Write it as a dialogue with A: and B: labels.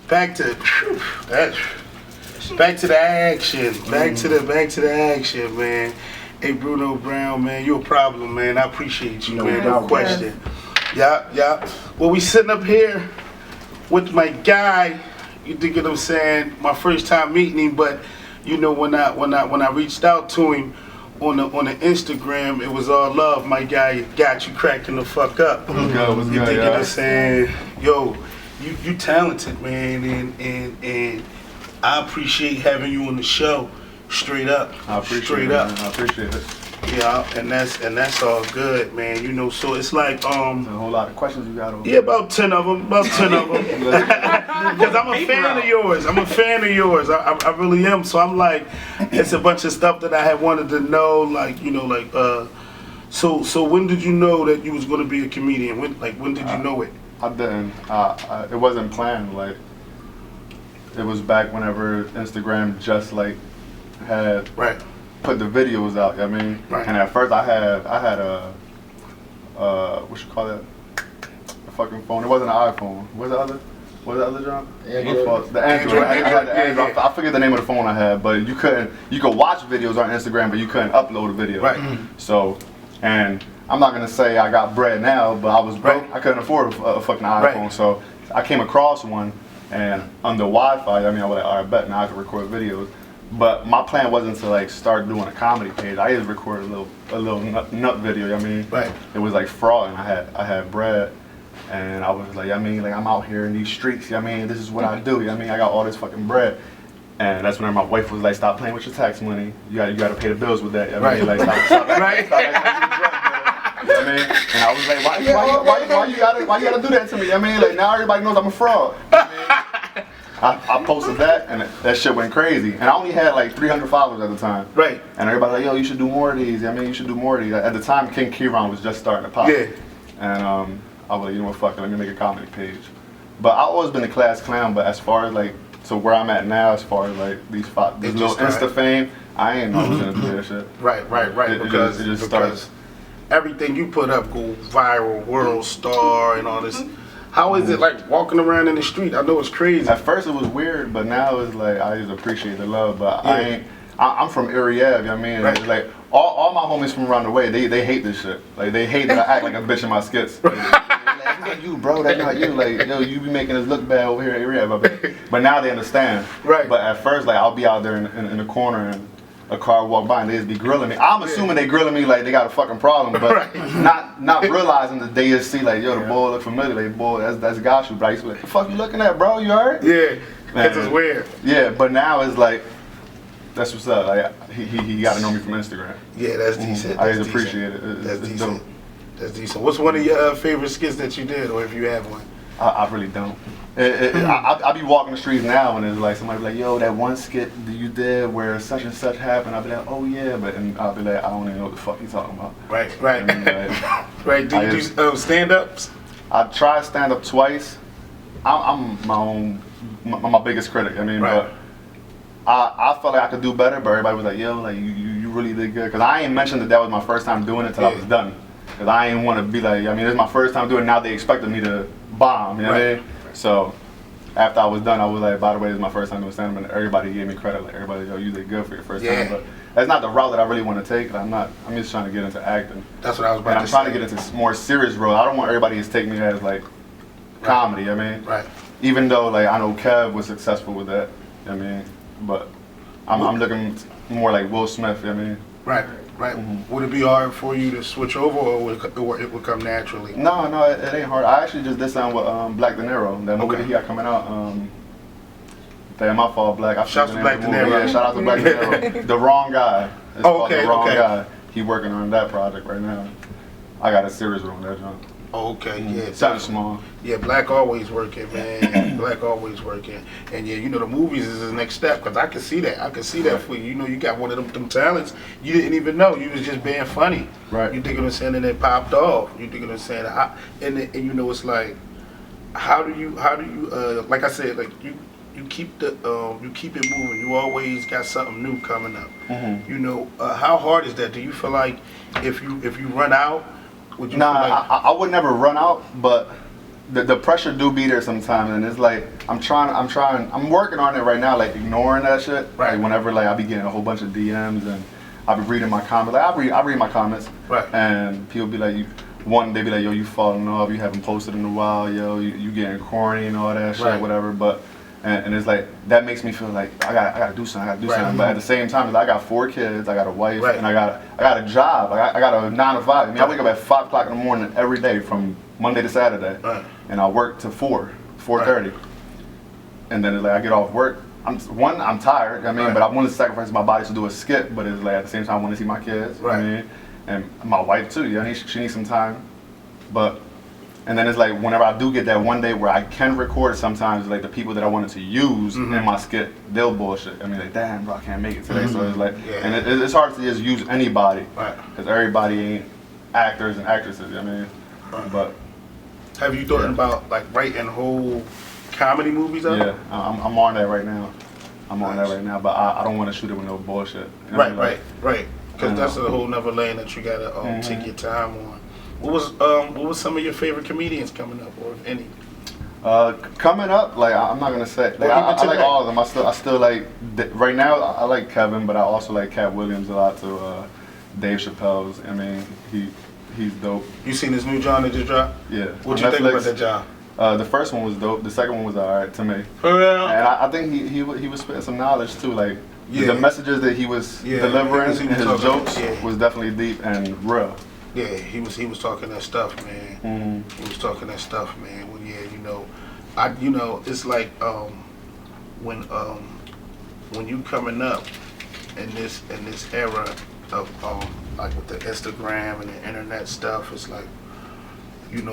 A: back to the action. Back to the action, man. Hey, Bruno Brown, man, you're a problem, man. I appreciate you, man. No question. Yeah. Well, we sitting up here with my guy. You dig what I'm saying? My first time meeting him, but you know when I reached out to him on the Instagram, it was all love. My guy got you cracking the fuck up.
B: What's good?
A: You dig what I'm saying? Yo, you talented, man, and I appreciate having you on the show. Straight up.
B: I appreciate it.
A: Yeah, and that's all good, man. You know, so it's like
B: a whole lot of questions you got over.
A: Yeah, about 10 of them. Because I'm a fan of yours. I really am. So I'm like, it's a bunch of stuff that I had wanted to know. Like, you know, like so when did you know that you was gonna be a comedian? When did you know it?
B: I didn't. It wasn't planned. Like, it was back whenever Instagram just like had put the videos out. You know what I mean?
A: Right.
B: And at first I had a what you call that? A fucking phone. It wasn't an iPhone. What's the other John?
A: Android.
B: The Android. I had the Android. I forget the name of the phone I had, but you could watch videos on Instagram, but you couldn't upload a video.
A: Right.
B: So, and I'm not gonna say I got bread now, but I was broke. I couldn't afford a fucking iPhone.
A: Right.
B: So I came across one, and under Wi-Fi, I mean, I was like, all right, bet now I can record videos. But my plan wasn't to like start doing a comedy page. I just recorded a little nut video. You know what I mean?
A: Right.
B: It was like fraud, and I had bread, and I was like, I mean, like I'm out here in these streets. You know what I mean? This is what I do. You know what I mean? I got all this fucking bread, and that's when my wife was like, stop playing with your tax money. You got to pay the bills with that. You know what I mean? Like stop
A: Right.
B: You know what I mean? And I was like, why you gotta do that to me? You know what I mean? Like now everybody knows I'm a fraud. You know what I mean? I posted that, and that shit went crazy. And I only had like 300 followers at the time.
A: Right.
B: And everybody was like, yo, you should do more of these. I mean, you should do more of these. At the time, King Kieran was just starting to pop.
A: Yeah.
B: And I was like, you know what, fuck it, let me make a comedy page. But I've always been a class clown, but as far as like, so where I'm at now, as far as like this little Insta fame, I ain't know I was gonna do that shit.
A: Right.
B: It just starts.
A: Everything you put up go viral, world star, and all this. How is it like walking around in the street? I know it's crazy.
B: At first it was weird, but now it's like I just appreciate the love. But I'm from Erie Ave, you know what I mean?
A: Right.
B: It's like all my homies from around the way, they hate this shit. Like they hate that I act like a bitch in my skits. Like, that's not you, bro. That's not you. Like, yo, you be making us look bad over here in Erie Ave. But now they understand.
A: Right.
B: But at first, like I'll be out there in the corner and a car walk by and they just be grilling me. I'm assuming they grilling me like they got a fucking problem, but not realizing that they just see like, yo, the boy look familiar. Like, boy, that's Gotchu, bro. What the fuck you looking at, bro? You alright?
A: Yeah, that's just weird.
B: Yeah, but now it's like, that's what's up. Like he got to know me from Instagram.
A: Yeah, that's decent.
B: I just appreciate it.
A: That's decent. That's decent. What's one of your favorite skits that you did, or if you have one?
B: I really don't. I be walking the streets now and it's like somebody be like, yo, that one skit that you did where such and such happened. I'll be like, oh yeah, and I'll be like, I don't even know what the fuck you talking about.
A: Right.
B: And, like,
A: right. Do you do stand-ups?
B: I tried stand-up twice. I'm my biggest critic. I mean, but I felt like I could do better, but everybody was like, yo, like you really did good. Cause I ain't mentioned that was my first time doing it till I was done. Cause I ain't want to be like, I mean, it's my first time doing it. Now they expected me to bomb. You know what I mean? So after I was done, I was like, by the way, this is my first time doing stand-up, and everybody gave me credit. Like everybody, yo, you did good for your first time. But that's not the route that I really want to take. I'm just trying to get into acting.
A: That's what I was about to say.
B: I'm trying to get into more serious role. I don't want everybody to take me as like comedy. I mean, even though like I know Kev was successful with that. I mean, but I'm looking more like Will Smith. I mean,
A: right. Would it be hard for you to switch over, or it would come naturally?
B: No, it ain't hard. I actually just did something with Black De Niro. That movie that he got coming out. Damn, my fault, Black.
A: Shout out to Black De Niro.
B: Yeah, shout out to Black De Niro. The Wrong Guy. It's called The Wrong Guy. He working on that project right now. I got a serious role in that joint.
A: Okay, yeah.
B: Something small.
A: Yeah, Black always working, man. Black always working. And yeah, you know, the movies is his next step, because I can see that. I can see that for you. You know, you got one of them talents you didn't even know. You was just being funny.
B: Right.
A: You dig what I'm saying? And it popped off. You dig what I'm saying? And you know, it's like, how do you like I said, like you keep it moving. You always got something new coming up. You know, how hard is that? Do you feel like if you run out, would you?
B: Nah, I would never run out, but the pressure do be there sometimes, and it's like I'm working on it right now, like ignoring that shit.
A: Right.
B: Like whenever like I be getting a whole bunch of DMs and I be reading my comments. Like I read my comments.
A: Right.
B: And people be like, they be like, yo, you falling off, you haven't posted in a while, yo, you getting corny and all that shit,
A: right.
B: whatever. But and it's like that makes me feel like I gotta do something, something. But at the same time, I got 4 kids, I got a wife, and I got a job. I got a 9 to 5. I mean, I wake up at 5 o'clock in the morning every day from Monday to Saturday, and I work to 4:30, and then it's like I get off work. I'm tired. I mean, but I want to sacrifice my body to do a skit. But it's like at the same time, I want to see my kids.
A: Right.
B: I mean, and my wife too. Yeah, she needs some time. And then it's like whenever I do get that one day where I can record, sometimes like the people that I wanted to use in my skit, they'll bullshit. I mean, like, damn, bro, I can't make it today. So it's like, and it's hard to just use anybody, because everybody ain't actors and actresses. I mean, but.
A: Have you thought about like writing whole comedy movies up?
B: Yeah, I'm on that right now. I'm on that right now, but I don't want to shoot it with no bullshit. You know,
A: right. Because that's a whole nother lane that you gotta take your time on. What was some of your favorite comedians coming up, or if any?
B: Coming up, like I'm not gonna say. Like, I like all of them. I still like. Right now, I like Kevin, but I also like Cat Williams a lot too. Dave Chappelle's. I mean, he's dope.
A: You seen this new John that just dropped?
B: Yeah.
A: What you think about that John?
B: The first one was dope. The second one was alright to me.
A: For real?
B: And I think he was spitting some knowledge too. Like the messages that he was delivering and his jokes was definitely deep and real.
A: Yeah, he was talking that stuff, man. He was talking that stuff, man. Well, yeah, it's like when you coming up in this era of like with the Instagram and the internet stuff, it's like